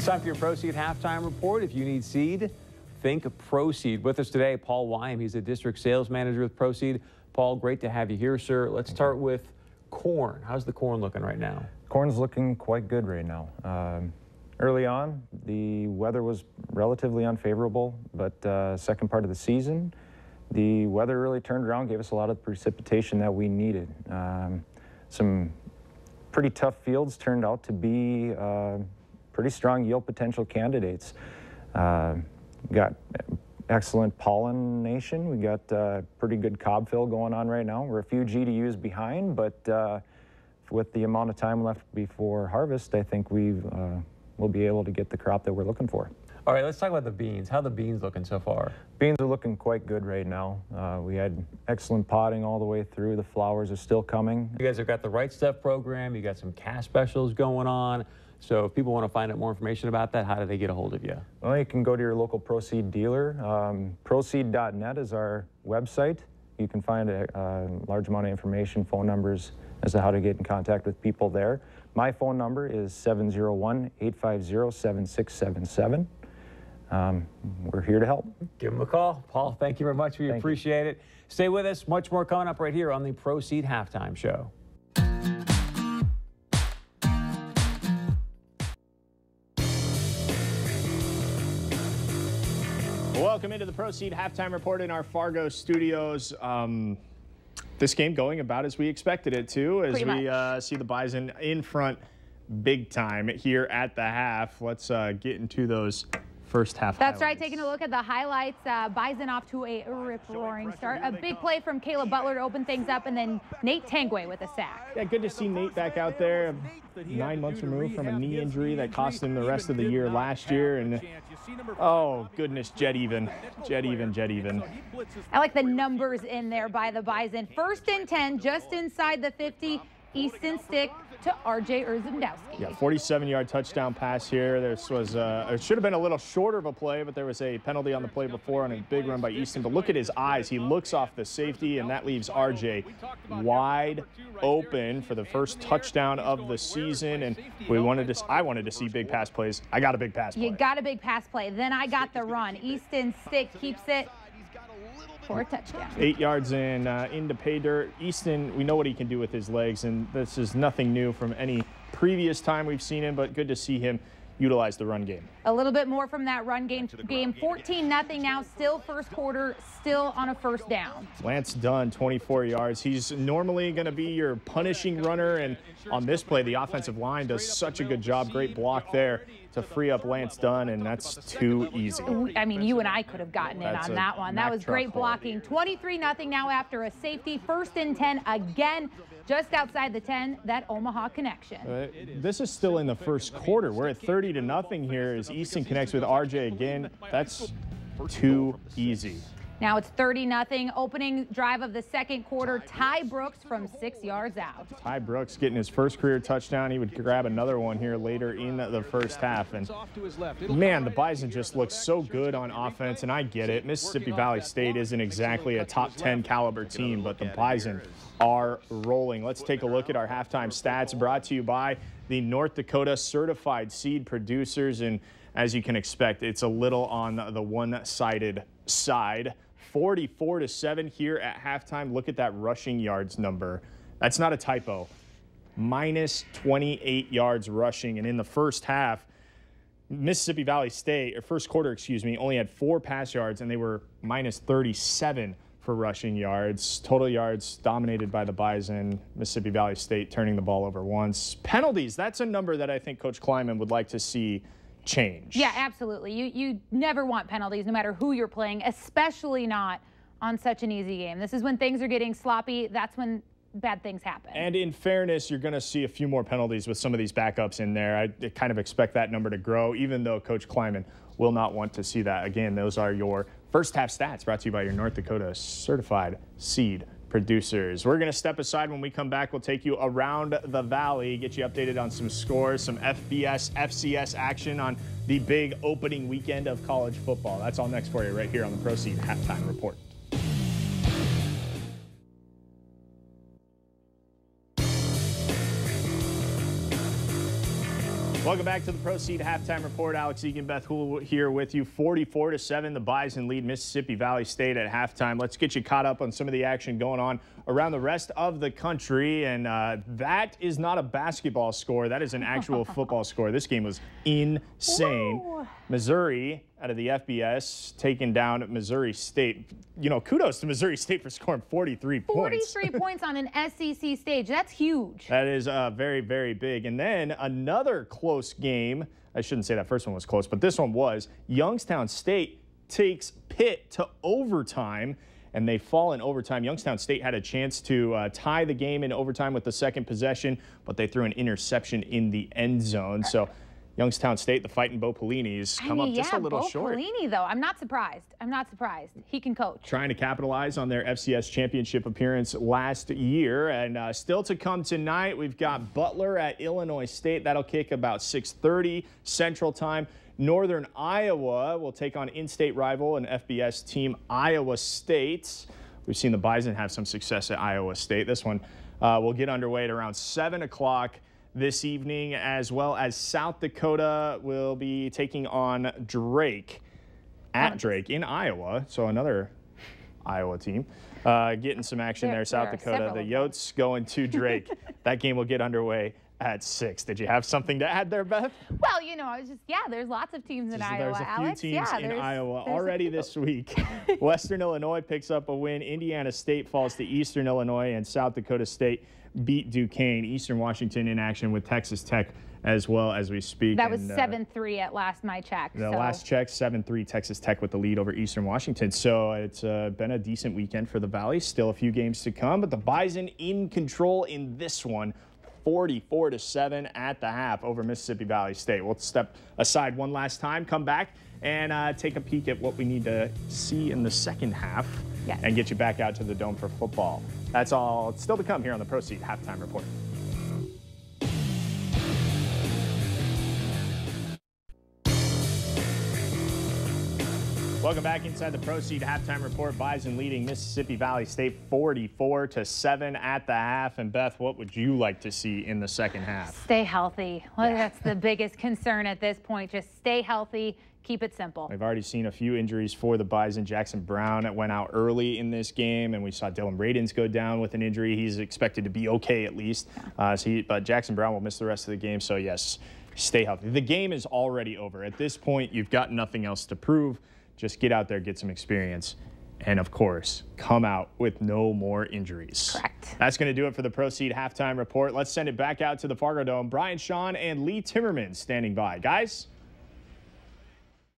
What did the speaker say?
Time for your Proceed halftime report. If you need seed, think Proceed. With us today, Paul Wyam. He's a district sales manager with Proceed. Paul, great to have you here, sir. Let's start with corn. How's the corn looking right now? Corn's looking quite good right now. Early on, the weather was relatively unfavorable, but second part of the season, the weather really turned around, gave us a lot of precipitation that we needed. Some pretty tough fields turned out to be pretty strong yield potential candidates. Got excellent pollination. We got pretty good cob fill going on right now. We're a few GDUs behind, but with the amount of time left before harvest, I think we'll be able to get the crop that we're looking for. All right, let's talk about the beans. How are the beans looking so far? Beans are looking quite good right now. We had excellent potting all the way through. The flowers are still coming. You guys have got the Right Stuff program. You got some cash specials going on. So if people want to find out more information about that, how do they get a hold of you? Well, you can go to your local Proceed dealer. Proceed.net is our website. You can find a large amount of information, phone numbers as to how to get in contact with people there. My phone number is 701-850-7677. We're here to help. Give them a call. Paul, thank you very much. We appreciate it. Stay with us. Much more coming up right here on the Proceed Halftime Show. Welcome into the Proceed Halftime Report in our Fargo studios. This game going about as we expected it to, as we see the Bison in front big time here at the half. Let's get into those first half That's highlights. right, taking a look at the highlights. Bison off to a rip-roaring start. A big play from Caleb Butler to open things up, and then Nate Tangway with a sack. Yeah, good to see Nate back out there. 9 months removed from a knee injury that cost him the rest of the year last year. And oh, goodness, jet even. I like the numbers in there by the Bison. 1st and 10, just inside the 50. Easton stick to R.J. Urzendowski. Yeah, 47-yard touchdown pass here. This was it should have been a little shorter of a play, but there was a penalty on the play before on a big run by Easton. But look at his eyes. He looks off the safety, and that leaves R.J. wide open for the first touchdown of the season. And I wanted to see big pass plays. I got a big pass play. You got a big pass play. Then I got the run. Easton stick keeps it for a touchdown. 8 yards in into pay dirt. Easton, we know what he can do with his legs, and this is nothing new from any previous time we've seen him, but good to see him utilize the run game. A little bit more from that run game. 14-0 now, still first quarter, still on a first down. Lance Dunn, 24 yards. He's normally going to be your punishing runner, and on this play, the offensive line does such a good job. Great block there to free up Lance Dunn, and that's too easy. I mean, you and I could have gotten in on that one. That was great blocking. 23-0 now after a safety. 1st and 10 again, just outside the 10, that Omaha connection. This is still in the first quarter. We're at 30-0 here as Easton connects with RJ again. That's too easy. Now it's 30-0. Opening drive of the second quarter. Ty Brooks from 6 yards out. Ty Brooks getting his first career touchdown. He would grab another one here later in the first half. And man, the Bison just looks so good on offense, and I get it. Mississippi Valley State isn't exactly a top 10 caliber team, but the Bison are rolling. Let's take a look at our halftime stats brought to you by the North Dakota Certified Seed Producers. And as you can expect, it's a little on the one-sided side. 44-7 here at halftime. Look at that rushing yards number. That's not a typo. Minus 28 yards rushing. And in the first half, Mississippi Valley State, or first quarter, excuse me, only had 4 pass yards, and they were minus 37 for rushing yards. Total yards dominated by the Bison. Mississippi Valley State turning the ball over once. Penalties, that's a number that I think Coach Kleiman would like to see change. Yeah, absolutely. You never want penalties no matter who you're playing, especially not on such an easy game. This is when things are getting sloppy. That's when bad things happen. And in fairness, you're going to see a few more penalties with some of these backups in there. I kind of expect that number to grow, even though Coach Kleiman will not want to see that. Again, those are your first half stats brought to you by your North Dakota Certified Seed Producers. We're going to step aside. When we come back, we'll take you around the valley, get you updated on some scores, some FBS, FCS action on the big opening weekend of college football. That's all next for you right here on the Proceed Halftime Report. Welcome back to the Proceed Halftime Report. Alex Egan, Beth Hool here with you. 44-7, the Bison lead Mississippi Valley State at halftime. Let's get you caught up on some of the action going on around the rest of the country. And that is not a basketball score. That is an actual football score. This game was insane. Whoa. Missouri, out of the FBS, taking down Missouri State. You know, kudos to Missouri State for scoring 43 points. 43 points on an SEC stage. That's huge. That is very, very big. And then another close game. I shouldn't say that first one was close, but this one was. Youngstown State takes Pitt to overtime, and they fall in overtime. Youngstown State had a chance to tie the game in overtime with the second possession, but they threw an interception in the end zone. So Youngstown State, the Fighting Bo Pelini's come up just a little short. Bo Pelini, though, I'm not surprised. I'm not surprised. He can coach. Trying to capitalize on their FCS championship appearance last year. And still to come tonight, we've got Butler at Illinois State. That'll kick about 6:30 Central Time. Northern Iowa will take on in-state rival and FBS team Iowa State. We've seen the Bison have some success at Iowa State. This one will get underway at around 7 o'clock. This evening, as well as South Dakota will be taking on Drake at Drake in Iowa. So another Iowa team getting some action there. South Dakota, the Yotes going to Drake. That game will get underway at 6. Did you have something to add there, Beth? Well, you know, I was just, there's lots of teams in Iowa, There's a few teams in Iowa there's already this week. Western Illinois picks up a win. Indiana State falls to Eastern Illinois, and South Dakota State beat Duquesne. Eastern Washington in action with Texas Tech as well as we speak. That was 7-3 at last my check. Last check, 7-3, Texas Tech with the lead over Eastern Washington. So it's been a decent weekend for the Valley. Still a few games to come, but the Bison in control in this one. 44-7 at the half over Mississippi Valley State. We'll step aside one last time, come back, and take a peek at what we need to see in the second half and get you back out to the Dome for football. That's all still to come here on the Proceed Halftime Report. Welcome back inside the Proceed Halftime Report. Bison leading Mississippi Valley State 44-7 at the half. And Beth, what would you like to see in the second half? Stay healthy. Well, that's the biggest concern at this point. Just stay healthy. Keep it simple. We've already seen a few injuries for the Bison. Jackson Brown went out early in this game, and we saw Dylan Radins go down with an injury. He's expected to be okay at least. But Jackson Brown will miss the rest of the game. So, yes, stay healthy. The game is already over. At this point, you've got nothing else to prove. Just get out there, get some experience, and, of course, come out with no more injuries. Correct. That's going to do it for the Proceed Halftime Report. Let's send it back out to the Fargo Dome. Brian Shawn and Lee Timmerman standing by. Guys?